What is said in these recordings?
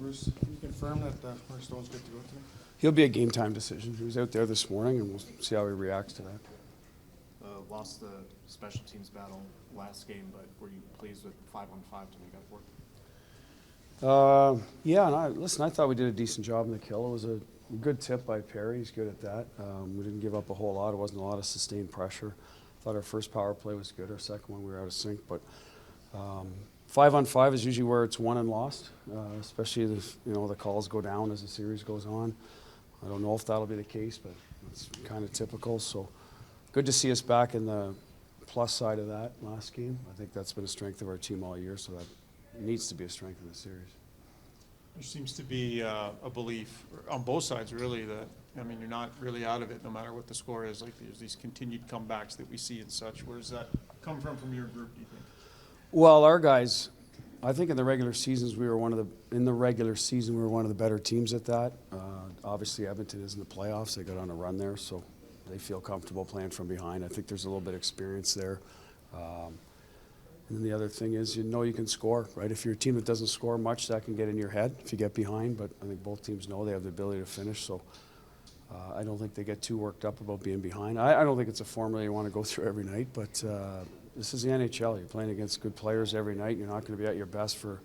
Bruce, can you confirm that Mark Stone's good to go today? He'll be a game time decision. He was out there this morning, and we'll see how he reacts to that. Lost the special teams battle last game, but were you pleased with 5-on-5 to make up for it? Yeah, and I thought we did a decent job in the kill. It was a good tip by Perry. He's good at that. We didn't give up a whole lot. It wasn't a lot of sustained pressure. Thought our first power play was good. Our second one, we were out of sync. But 5-on-5 is usually where it's won and lost, especially if, the calls go down as the series goes on. I don't know if that'll be the case, but it's kind of typical. So good to see us back in the plus side of that last game. I think that's been a strength of our team all year, so that needs to be a strength in the series. There seems to be a belief on both sides, really, that, you're not really out of it no matter what the score is. Like, there's these continued comebacks that we see and such. Where does that come from your group, do you think? Well, our guys, I think in the regular season we were one of the better teams at that. Obviously, Edmonton is in the playoffs. They got on a run there, so they feel comfortable playing from behind. I think there's a little bit of experience there. And then the other thing is, you can score, right? If you're a team that doesn't score much, that can get in your head if you get behind. But I think both teams know they have the ability to finish, so I don't think they get too worked up about being behind. I don't think it's a formula you want to go through every night, but this is the NHL. You're playing against good players every night. You're not going to be at your best for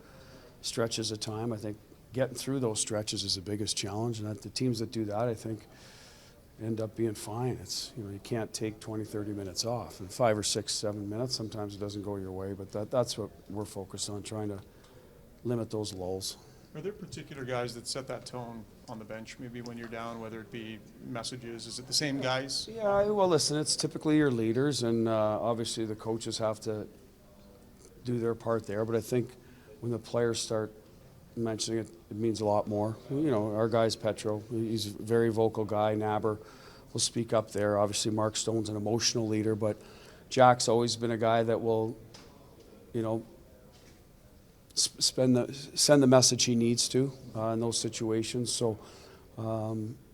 stretches of time. I think getting through those stretches is the biggest challenge, and the teams that do that, I think, end up being fine. It's, you can't take 20, 30 minutes off. In 5 or 6, 7 minutes, sometimes it doesn't go your way, but that's what we're focused on, trying to limit those lulls. Are there particular guys that set that tone on the bench, maybe when you're down, whether it be messages? Is it the same guys? Yeah, well, listen, it's typically your leaders, and obviously the coaches have to do their part there, but I think when the players start mentioning it, it means a lot more. Our guy's Petro. He's a very vocal guy. Naber will speak up there. Obviously, Mark Stone's an emotional leader, but Jack's always been a guy that will, send the message he needs to in those situations. So,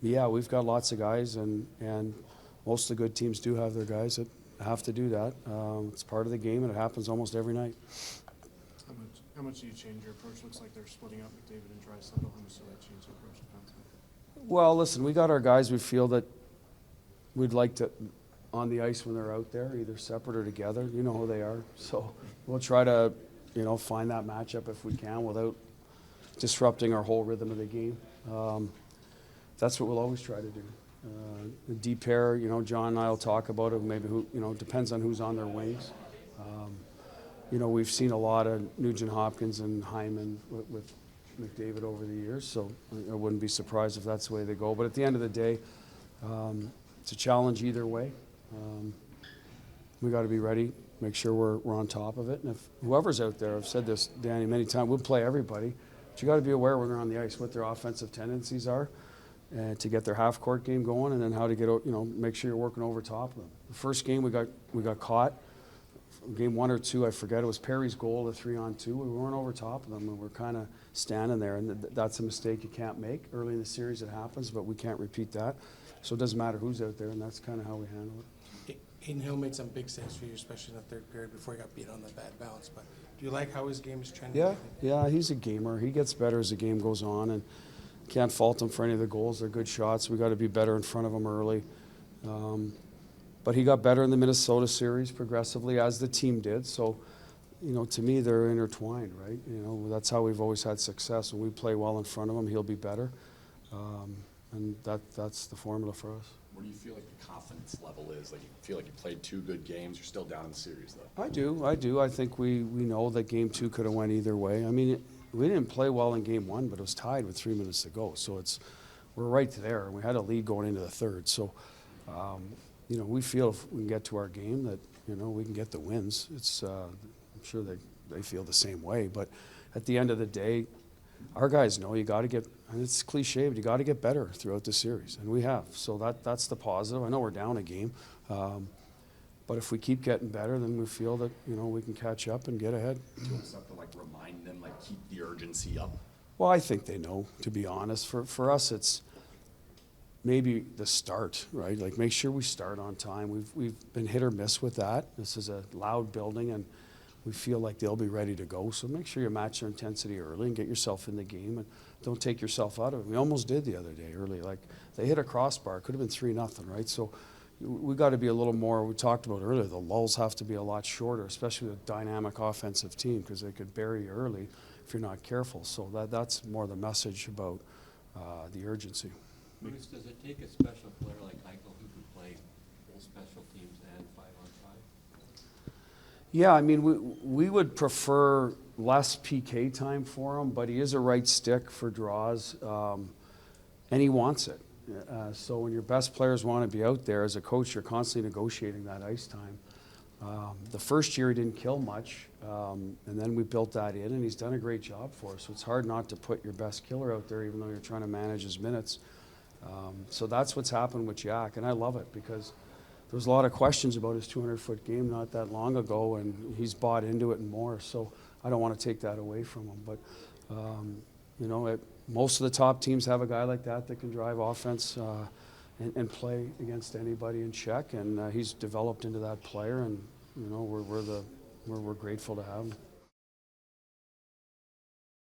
yeah, we've got lots of guys, and most of the good teams do have their guys that have to do that. It's part of the game, and it happens almost every night. How much do you change your approach? Looks like they're splitting up McDavid and Draisaitl. How much do that change the approach defensively? Well, listen, we got our guys we feel that we'd like to on the ice when they're out there, either separate or together. You know who they are. So we'll try to, find that matchup if we can without disrupting our whole rhythm of the game. That's what we'll always try to do. The deep pair, John and I will talk about it, maybe depends on who's on their wings. We've seen a lot of Nugent Hopkins and Hyman with McDavid over the years, so I wouldn't be surprised if that's the way they go. But at the end of the day, it's a challenge either way. We got to be ready, make sure we're on top of it. And if whoever's out there, I've said this, Danny, many times, we'll play everybody, but you got to be aware when they're on the ice what their offensive tendencies are, to get their half-court game going, and then how to get, make sure you're working over top of them. The first game we got caught. Game 1 or 2, I forget, it was Perry's goal, the 3-on-2. We weren't over top of them, and we're kind of standing there, and that's a mistake you can't make. Early in the series it happens, but we can't repeat that. So it doesn't matter who's out there, and that's kind of how we handle it. Hayden Hill made some big saves for you, especially in the third period before he got beat on the bad bounce. But do you like how his game is trending? Yeah, he's a gamer. He gets better as the game goes on, and can't fault him for any of the goals. They're good shots. We got to be better in front of him early. But he got better in the Minnesota series progressively, as the team did. So, to me, they're intertwined, right? That's how we've always had success. When we play well in front of him, he'll be better. And that's the formula for us. Where do you feel like the confidence level is? Like, you feel like you played 2 good games. You're still down in the series, though. I do. I think we know that Game 2 could have went either way. We didn't play well in Game 1, but it was tied with 3 minutes to go. So we're right there. We had a lead going into the third. So, we feel if we can get to our game that, we can get the wins. I'm sure they feel the same way. But at the end of the day, our guys know you got to get, and it's cliche, but you got to get better throughout the series. And we have. So that's the positive. I know we're down a game. But if we keep getting better, then we feel that, we can catch up and get ahead. Do you want something like remind them, like keep the urgency up? Well, I think they know, to be honest. For us, it's maybe the start, right? Like, make sure we start on time. We've been hit or miss with that. This is a loud building, and we feel like they'll be ready to go. So make sure you match their intensity early and get yourself in the game and don't take yourself out of it. We almost did the other day early. Like they hit a crossbar, could have been 3-0, right? So we got to be a little more, we talked about earlier, the lulls have to be a lot shorter, especially with a dynamic offensive team, because they could bury you early if you're not careful. So that's more the message about the urgency. Bruce, does it take a special player like Eichel who can play both special teams and 5-on-5? Yeah, I mean, we would prefer less PK time for him, but he is a right stick for draws, and he wants it. So when your best players want to be out there, as a coach, you're constantly negotiating that ice time. The first year he didn't kill much, and then we built that in, and he's done a great job for us. So it's hard not to put your best killer out there, even though you're trying to manage his minutes. So that's what's happened with Jack, and I love it because there was a lot of questions about his 200-foot game not that long ago, and he's bought into it and more. So I don't want to take that away from him. But, you know, most of the top teams have a guy like that that can drive offense and play against anybody in check, and he's developed into that player, and, you know, we're grateful to have him.